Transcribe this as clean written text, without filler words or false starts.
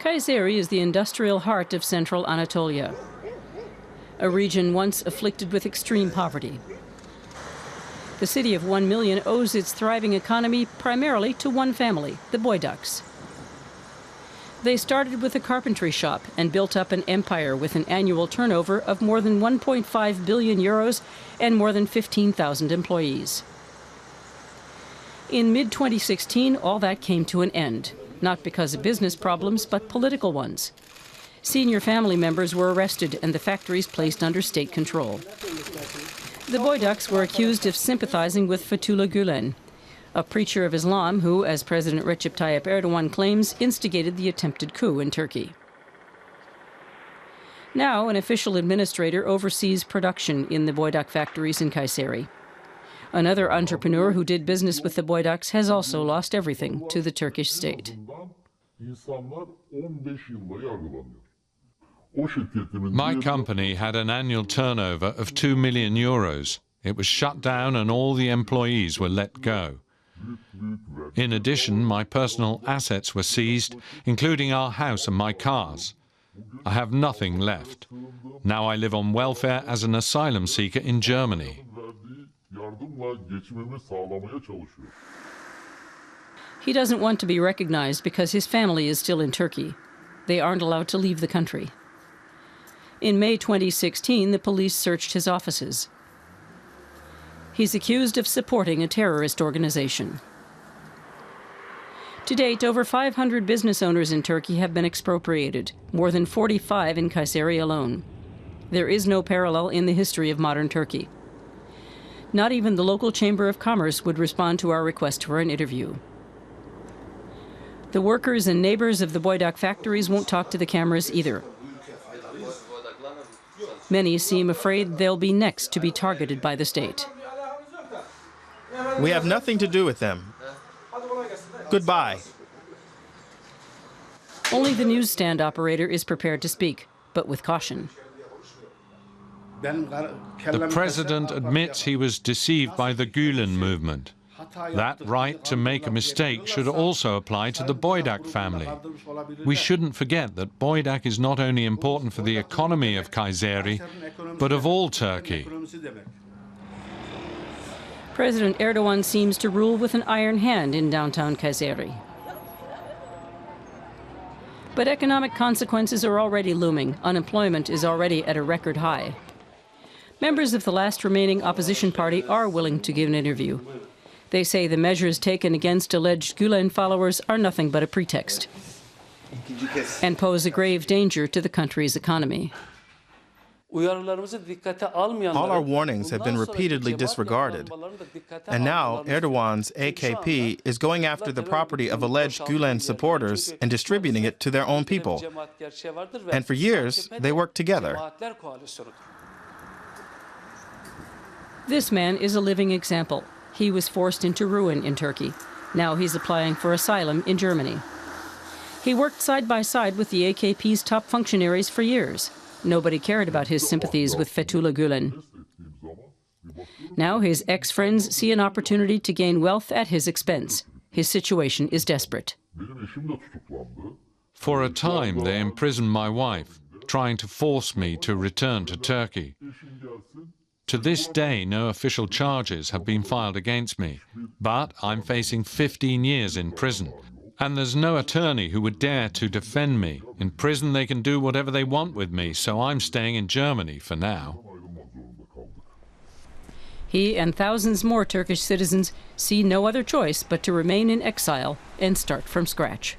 Kayseri is the industrial heart of central Anatolia, a region once afflicted with extreme poverty. The city of 1 million owes its thriving economy primarily to one family, the Boydaks. They started with a carpentry shop and built up an empire with an annual turnover of more than 1.5 billion euros and more than 15,000 employees. In mid-2016, all that came to an end, not because of business problems, but political ones. Senior family members were arrested and the factories placed under state control. The Boydaks were accused of sympathizing with Fethullah Gülen, a preacher of Islam who, as President Recep Tayyip Erdogan claims, instigated the attempted coup in Turkey. Now, an official administrator oversees production in the Boydak factories in Kayseri. Another entrepreneur who did business with the Boydaks has also lost everything to the Turkish state. My company had an annual turnover of 2 million euros. It was shut down and all the employees were let go. In addition, my personal assets were seized, including our house and my cars. I have nothing left. Now I live on welfare as an asylum seeker in Germany. He doesn't want to be recognized because his family is still in Turkey. They aren't allowed to leave the country. In May 2016, the police searched his offices. He's accused of supporting a terrorist organization. To date, over 500 business owners in Turkey have been expropriated, more than 45 in Kayseri alone. There is no parallel in the history of modern Turkey. Not even the local Chamber of Commerce would respond to our request for an interview. The workers and neighbors of the Boydak factories won't talk to the cameras either. Many seem afraid they'll be next to be targeted by the state. We have nothing to do with them. Goodbye. Only the newsstand operator is prepared to speak, but with caution. The president admits he was deceived by the Gülen movement. That right to make a mistake should also apply to the Boydak family. We shouldn't forget that Boydak is not only important for the economy of Kayseri, but of all Turkey. President Erdogan seems to rule with an iron hand in downtown Kayseri. But economic consequences are already looming. Unemployment is already at a record high. Members of the last remaining opposition party are willing to give an interview. They say the measures taken against alleged Gülen followers are nothing but a pretext and pose a grave danger to the country's economy. All our warnings have been repeatedly disregarded. And now Erdogan's AKP is going after the property of alleged Gülen supporters and distributing it to their own people. And for years, they worked together. This man is a living example. He was forced into ruin in Turkey. Now he's applying for asylum in Germany. He worked side by side with the AKP's top functionaries for years. Nobody cared about his sympathies with Fethullah Gülen. Now his ex-friends see an opportunity to gain wealth at his expense. His situation is desperate. For a time, they imprisoned my wife, trying to force me to return to Turkey. To this day, no official charges have been filed against me, but I'm facing 15 years in prison. And there's no attorney who would dare to defend me. In prison, they can do whatever they want with me, so I'm staying in Germany for now. He and thousands more Turkish citizens see no other choice but to remain in exile and start from scratch.